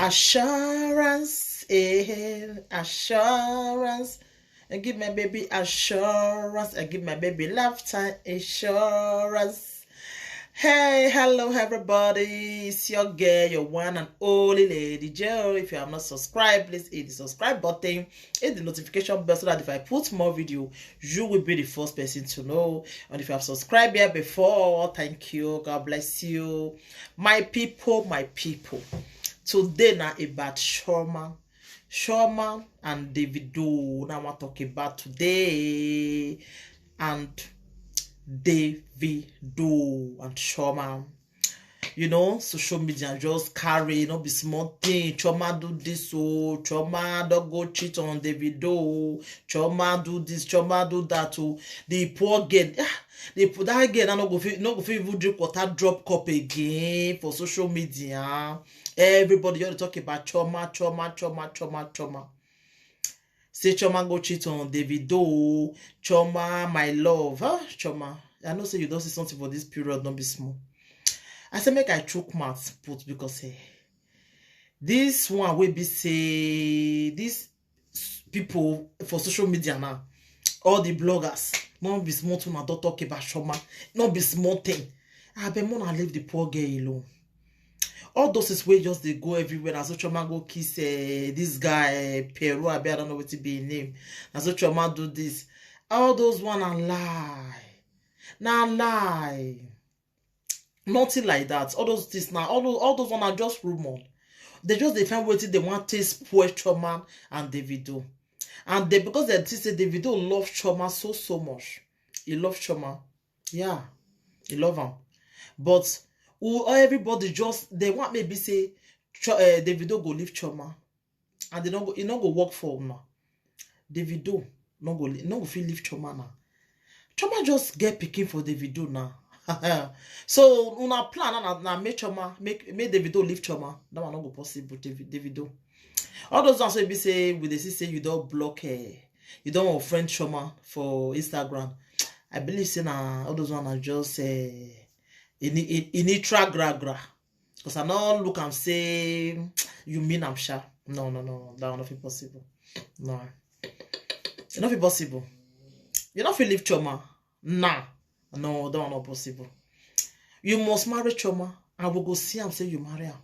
Assurance, assurance. I give my baby assurance. I give my baby lifetime assurance. Hey, hello everybody. It's your girl, your one and only Lady Joe. If you have not subscribed, please hit the subscribe button, hit the notification bell so that if I put more video, you will be the first person to know. And if you have subscribed here before, thank you. God bless you. My people, my people. Today now about Chioma and Davido. Now I want to talk about today and Davido and Chioma. You know, social media just carry, be small thing. Chioma do this, oh, Chioma don't go cheat on Davido. Chioma do this, Chioma do that. Oh, the poor girl, they put that girl. I no go even drink water drop cup again for social media. Everybody you talk about Chioma. Say Chioma go cheat on Davido. Chioma, my love, Chioma. I know say you don't see something for this period, don't be small. I say make I choke mouth put because this one will be say these people for social media now, all the bloggers, not be small to not talk about Chioma, not be small thing. I be more leave the poor girl alone. All those is way just they go everywhere. As Chioma go kiss this guy Peru, I don't know what to be his name. As Chioma do this, all those one are lie. Now lie. Nothing like that. All those things now, all those one are just rumor. They just define what they want to spoil Chioma and Davido. And they because they say Davido love Chioma so much. He love Chioma. Yeah. He love him. But everybody just they want maybe say Davido go leave Chioma. And they don't go work for him now. Davido no go feel leave Chioma now. Chioma just get picking for Davido now. So una plan na make Chioma make Davido leave Chioma. That one not go possible. Davido. All those ones be say with the say you don't block you don't friend Chioma for Instagram. I believe say na all those ones are just initra gra. Because I not look and say you mean I'm sure. No. That will not be possible. No. It's not possible. You don't feel leave Chioma. Nah. No, that not possible. You must marry Chioma. I will go see him say you marry her.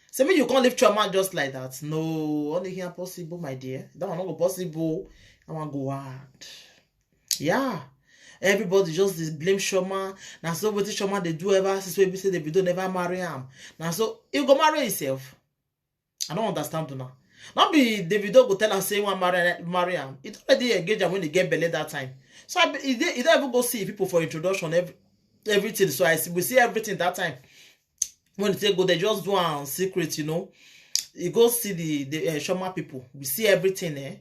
Say me you can't leave Chioma just like that. No, only here possible, my dear. That one not go possible. I want go hard. Yeah. Everybody just blame Chioma. Now so what Chioma they do ever since we say Davido never marry him. Now so he go marry himself. I don't understand now. Not be Davido go tell her say he want marry him. It already engaged him when he get belly that time. So he don't even go see people for introduction everything. So we see everything that time. When they go, they just do on secret, you know. You go see the Chioma people. We see everything.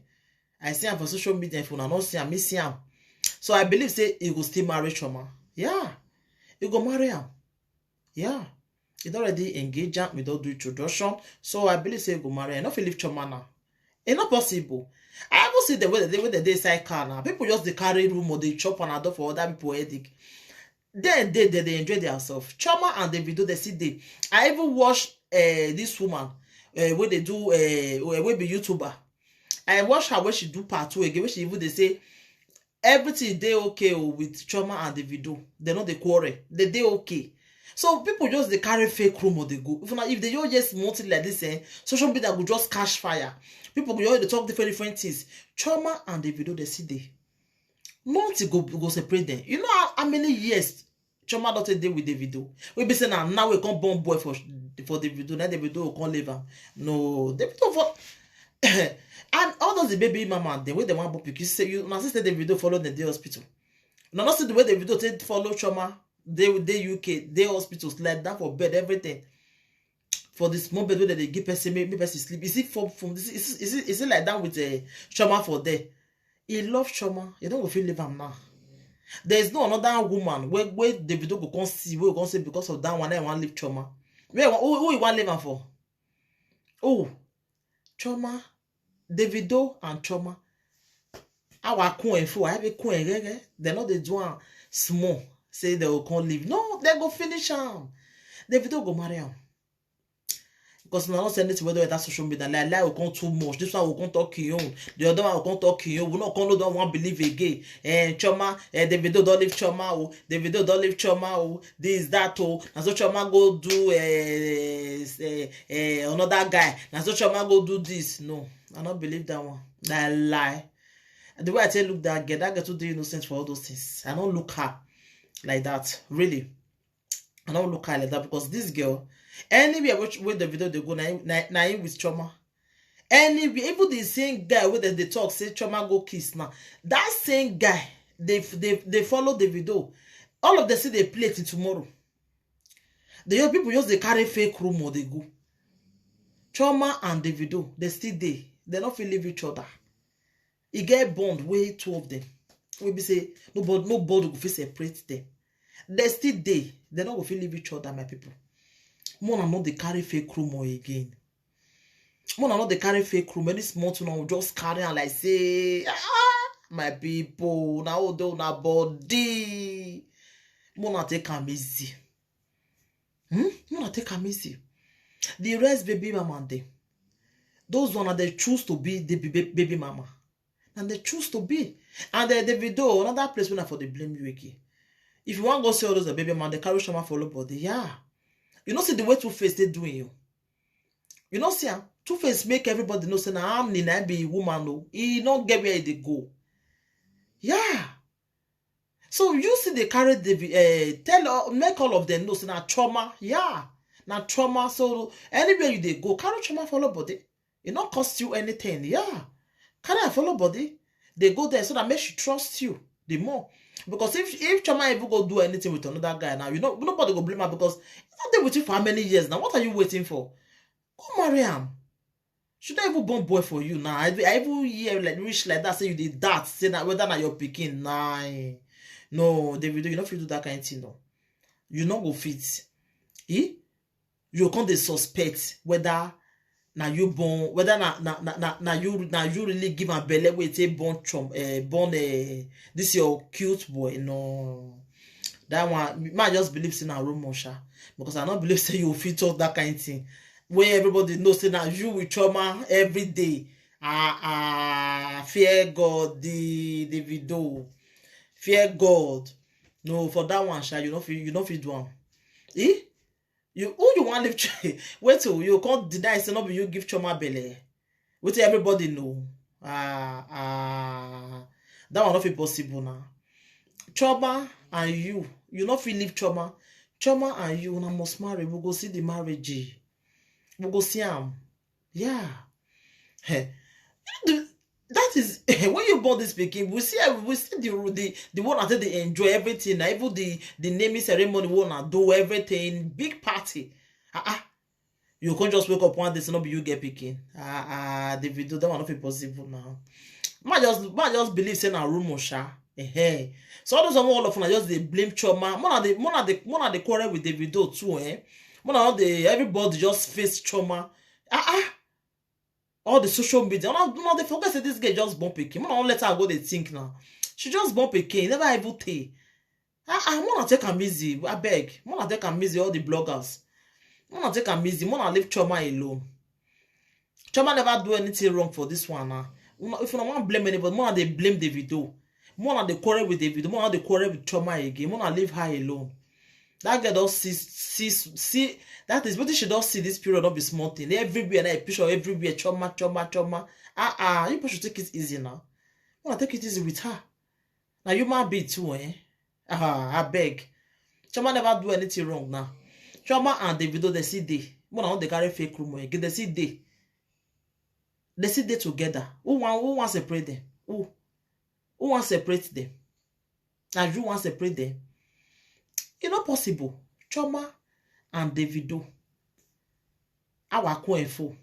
I see him for social media. If I don't see him, I see him. So I believe say he will still marry Chioma. Yeah, he go marry him. Yeah, he already engaged him without do introduction. So I believe say he go marry him. Not leave Chioma now. It's not possible. I haven't seen the way they say car now. People just they carry room or they chop on a door for other people headache. Then they enjoy themselves. Chioma and Davido they see they. I even watch this woman where they do where be YouTuber. I watch her when she do part 2 again. When she even they say everything they okay with Chioma and Davido. They know they quarrel. They okay. So people just they carry fake rumor they go. If they just multi like this, social media will just catch fire. People go they talk different things. Chioma and Davido they see they. Not to go separate them. You know how many years Chioma don't deal with Davido. We be saying now we can't born boy for Davido. Now Davido will can't leave her. No, Davido for and all those the baby mama the way they want because say you now sister Davido follow the day hospital. Now not see the way Davido take follow Chioma. They UK, they hospitals like that for bed, everything. For the small bed where they give person make person sleep. Is it from this? Is it like that with Chioma for there? He loves Chioma. You don't feel leave him now. There is no another woman where Davido go come see, where go say because of that one I want leave Chioma. Who you want leave him for? Oh, Chioma, Davido and Chioma. Our coin for I have a coin. They're not the one small. Say they will can't leave. No, they go finish him. Davido go marry him. Because now not send it whether that social media lie will come too much. This one will come talk your own. The other one will come talk your own. We not come no don't want believe again. Choma, the video don't leave Choma. Oh, the video don't leave Choma. Oh, this that oh. And so Choma go do another guy. And so Choma go do this. No, I don't believe that one. That lie. The way I tell look that girl to do innocent for all those things. I don't look her like that. Really, I don't look her like that because this girl. Anywhere with the video they go na with Choma. Anywhere, even the same guy with they talk say Choma go kiss now. That same guy, they follow the video. All of them say they play it tomorrow. The young people just they carry fake rumor they go. Choma and the video they still there. They not feel leave each other. It get bond way two of them. We be say nobody go feel separate them. They still there. They not go feel leave each other, my people. Mona not they carry fake rumor again. Mona not they carry fake rumor. This month now just carry and like say, my people, now do na body. Mona take am easy. Mona take am easy. The rest baby mama and them. Those one are they choose to be the baby mama. And they choose to be. And the video, another place when I for the blame you again. If you want to go see all those baby mama, they carry Choma follow body. Yeah. You know see the way Two-Face they doing you. You know see Two-Face make everybody know say na am Nina be woman no. He not get where they go. Yeah. So you see they carry the make all of them know say na Choma. Yeah. Na Choma. So anywhere you they go, carry Choma follow body. It not cost you anything. Yeah. Carry her follow body. They go there so that make she trust you the more. Because if Choma ever go do anything with another guy now, you know nobody go blame her because he's not there with you for how many years now. What are you waiting for? Go marry him. Should I even born boy for you now? I even hear like rich like that say you did that say that whether na your picking nah. No, David, you not fit do that kind of thing no. You not go fit. You can't dey suspect whether na you born whether na you really give a belly with a born this your cute boy. No, that one might just believe in a rumor because I don't believe say you fit talk that kind of thing where everybody knows say now you with Choma every day. Fear God, the video, fear God. No, for that one you don't feel do am. You who you want live wait till you can't deny say not be you give Choma belly. Wait till everybody know. That one not feel possible now. Choma and you not feel leave Choma. Choma and you now must marry. We go see the marriage. We go see him. Yeah. That is when you born this speaking, we see the one that they enjoy everything. Even the naming ceremony wanna do everything, big party. You can't just wake up one day and not be you get picking. The video that one not possible now. Might just believe saying a rumor So all of them just they blame Choma. One of the quarrel with the video too. Everybody just face Choma. All the social media. No, they forget that this girl just bump a king. Don't let her go they think now. She just bump a king. Never even tell. I wanna take a easy. I beg. I wanna take a easy all the bloggers. I wanna take a easy. I wanna leave Choma alone. Choma never do anything wrong for this one now. If you don't want to blame anybody, more they blame the video. More they quarrel with the video. More they quarrel with Choma again. More leave her alone. That girl don't see that is what she don't see this period not be small thing. Everywhere a picture everywhere Choma. You should take it easy now. I wanna take it easy with her. Now you might be too, I beg. Choma never do anything wrong now. Choma and the video they see they carry fake rumor again. They see they together. Who want separate them? Who want separate them? Now you want separate them? It's not possible. Choma and Davido. Our info.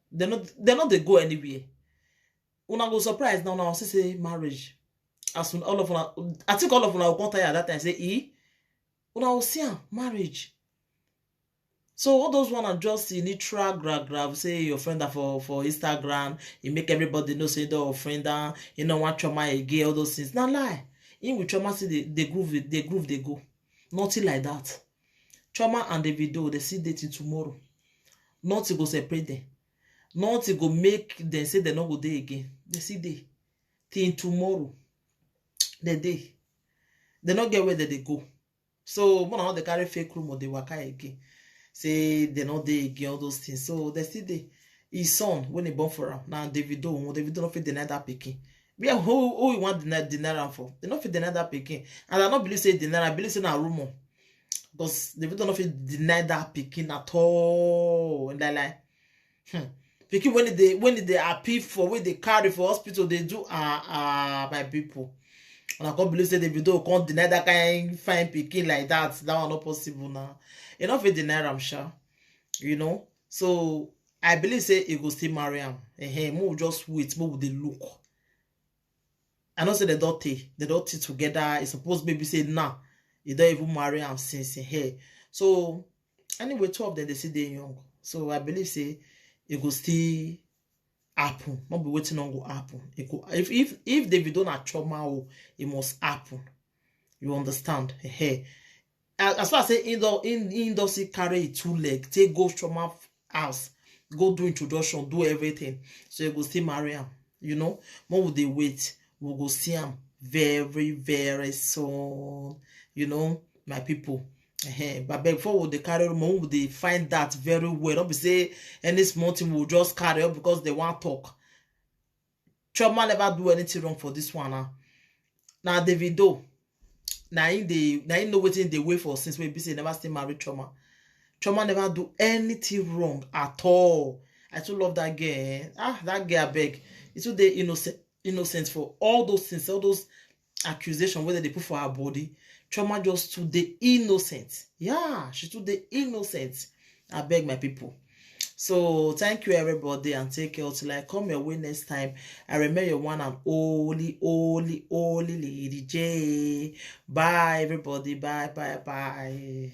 They're not they go anywhere. Una go surprise now say marriage. As soon all of una, I think all of una will come at that time say una will see marriage. So all those one are just neutral grab say your friend are for Instagram, you make everybody know say your friend you know want Choma again, all those things. Not lie. In with Choma see they groove they go. Nothing like that. Choma and Davido, they see dating tomorrow. nothing go separate them. Nothing go make them say they no go dey again. They see dey till tomorrow. They not get where they go. So when all they carry fake rumor, they waka again. Say they not dey again, all those things. So they still dey. His son, when he born for him, now Davido not fit deny that pikin. Yeah, who we want deny am for? They not fit deny that pikin. And I not believe say deny, I believe say na rumor. Because Davido not fit deny that pikin at all. And they like, pikin when they appeal for, when they carry for hospital, they do my people. And I can't believe say Davido can't deny that kind fine pikin like that. That one not possible now. You not fit deny am, sha. You know? So I believe say he go still marry am. More just wait, more they look. I know say they don't take together. It's supposed maybe say nah, he don't even marry am since hey. So anyway, two of them they say they young. So I believe say it go still happen. Not be waiting on go happen. It go, if Davido na trauma, it must happen. You understand? Hey. As far as say in does carry 2 legs, take go trauma house, go do introduction, do everything. So you go still marry him. You know, more would they wait? We'll go see him very, very soon. You know, my people. But before would they carry more, would they find that very well? Don't be say any small thing will just carry up because they want talk. Trauma never do anything wrong for this one. Now Davido. Now in know waiting they wait for since we be say never stay married Trauma. Trauma never do anything wrong at all. I too love that girl. That girl I beg. It's too the innocent for all those things, all those accusations whether they put for her body. Trauma just to the innocent. Yeah, she to the innocent. I beg my people. So thank you everybody and take care till I come your way next time. I remember your one and only Lady J. Bye everybody. Bye.